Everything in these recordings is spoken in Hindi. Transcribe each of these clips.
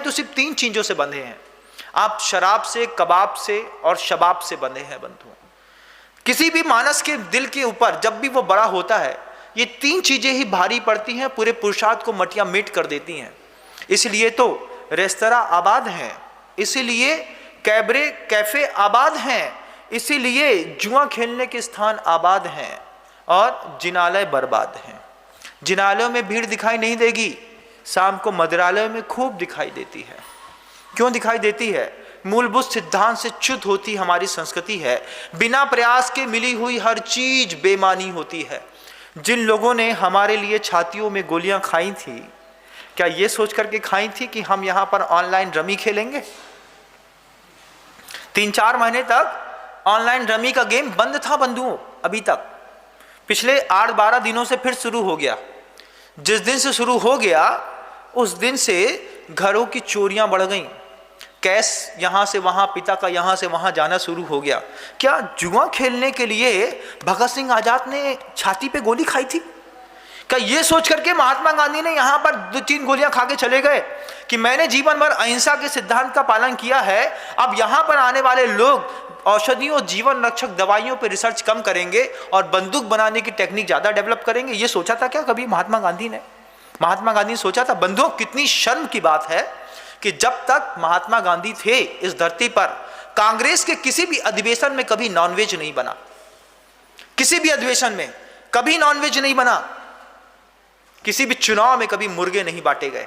तो सिर्फ 3 चीजों से बंधे हैं। आप शराब से, कबाब से और शबाब से बंधे हैं बंधुओं। किसी भी मानस के दिल के ऊपर जब भी वो बड़ा होता है, ये 3 चीजें ही भारी पड़ती हैं, पूरे पुरुषार्थ को मटिया मेट कर देती हैं। इसलिए तो रेस्तरां आबाद हैं, इसीलिए कैबरे कैफे आबाद हैं, इसीलिए जुआ खेलने के स्थान आबाद हैं और जिनालय बर्बाद हैं। जिनालयों में भीड़ दिखाई नहीं देगी, शाम को मदिरालयों में खूब दिखाई देती है। क्यों दिखाई देती है? मूलभूत सिद्धांत से च्युत होती हमारी संस्कृति है। बिना प्रयास के मिली हुई हर चीज बेमानी होती है। जिन लोगों ने हमारे लिए छातियों में गोलियां खाई थी, क्या ये सोच करके खाई थी कि हम यहां पर ऑनलाइन रमी खेलेंगे? 3-4 महीने तक ऑनलाइन रमी का गेम बंद था बंधुओं। अभी तक पिछले 8-12 दिनों से फिर शुरू हो गया। जिस दिन से शुरू हो गया उस दिन से घरों की चोरियां बढ़ गईं। कैश यहां से वहां, पिता का यहां से वहां जाना शुरू हो गया। क्या जुआ खेलने के लिए भगत सिंह आजाद ने छाती पे गोली खाई थी? क्या ये सोच करके महात्मा गांधी ने यहां पर 2-3 गोलियां खा के चले गए कि मैंने जीवन भर अहिंसा के सिद्धांत का पालन किया है, अब यहां पर आने वाले लोग औषधियों, जीवन रक्षक दवाइयों पर रिसर्च कम करेंगे और बंदूक बनाने की टेक्निक ज्यादा डेवलप करेंगे? ये सोचा था क्या कभी महात्मा गांधी ने? महात्मा गांधी ने सोचा था? बंधुओं, कितनी शर्म की बात है कि जब तक महात्मा गांधी थे इस धरती पर, कांग्रेस के किसी भी अधिवेशन में कभी नॉनवेज नहीं बना। किसी भी अधिवेशन में कभी नॉनवेज नहीं बना। किसी भी चुनाव में कभी मुर्गे नहीं बांटे गए,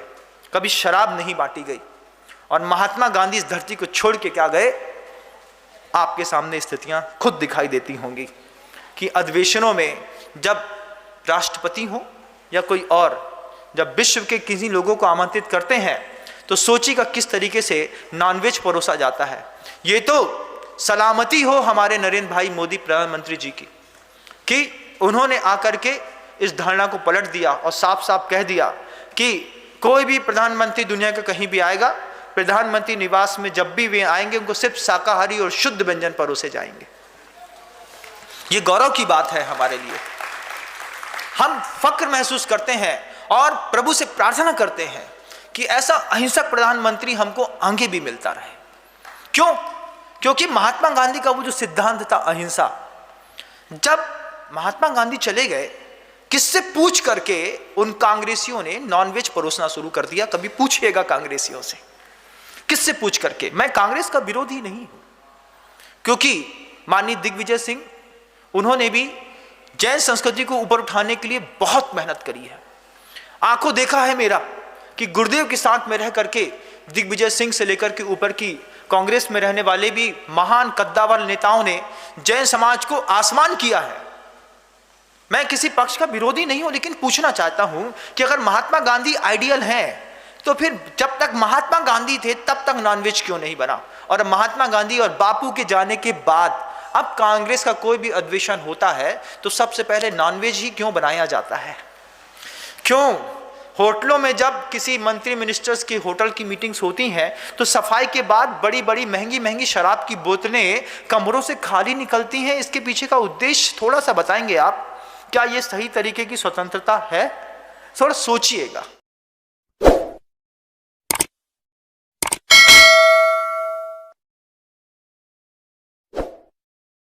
कभी शराब नहीं बांटी गई। और महात्मा गांधी इस धरती को छोड़ के क्या गए? आपके सामने स्थितियां खुद दिखाई देती होंगी कि अधिवेशनों में जब राष्ट्रपति हो या कोई और, जब विश्व के किसी लोगों को आमंत्रित करते हैं तो सोचिएगा किस तरीके से नॉनवेज परोसा जाता है। ये तो सलामती हो हमारे नरेंद्र भाई मोदी प्रधानमंत्री जी की कि उन्होंने आकर के इस धारणा को पलट दिया और साफ साफ कह दिया कि कोई भी प्रधानमंत्री दुनिया का कहीं भी आएगा, प्रधानमंत्री निवास में जब भी वे आएंगे उनको सिर्फ शाकाहारी और शुद्ध व्यंजन परोसे जाएंगे। ये गौरव की बात है हमारे लिए। हम फक्र महसूस करते हैं और प्रभु से प्रार्थना करते हैं कि ऐसा अहिंसक प्रधानमंत्री हमको आगे भी मिलता रहे। क्यों? क्योंकि महात्मा गांधी का वो जो सिद्धांत था अहिंसा, जब महात्मा गांधी चले गए, किससे पूछ करके उन कांग्रेसियों ने नॉनवेज परोसना शुरू कर दिया? कभी पूछिएगा कांग्रेसियों से, किससे पूछ करके। मैं कांग्रेस का विरोधी नहीं हूं, क्योंकि माननीय दिग्विजय सिंह, उन्होंने भी जैन संस्कृति को ऊपर उठाने के लिए बहुत मेहनत करी है। आंखों देखा है मेरा कि गुरुदेव के साथ में रह करके दिग्विजय सिंह से लेकर के ऊपर की कांग्रेस में रहने वाले भी महान कद्दावर नेताओं ने जैन समाज को आसमान किया है। मैं किसी पक्ष का विरोधी नहीं हूं, लेकिन पूछना चाहता हूं कि अगर महात्मा गांधी आइडियल हैं तो फिर जब तक महात्मा गांधी थे तब तक नॉनवेज क्यों नहीं बना? और महात्मा गांधी और बापू के जाने के बाद अब कांग्रेस का कोई भी अधिवेशन होता है तो सबसे पहले नॉनवेज ही क्यों बनाया जाता है? क्यों होटलों में जब किसी मंत्री मिनिस्टर्स की होटल की मीटिंग्स होती हैं तो सफाई के बाद बड़ी बड़ी महंगी महंगी शराब की बोतलें कमरों से खाली निकलती हैं? इसके पीछे का उद्देश्य थोड़ा सा बताएंगे आप? क्या ये सही तरीके की स्वतंत्रता है? थोड़ा सोचिएगा।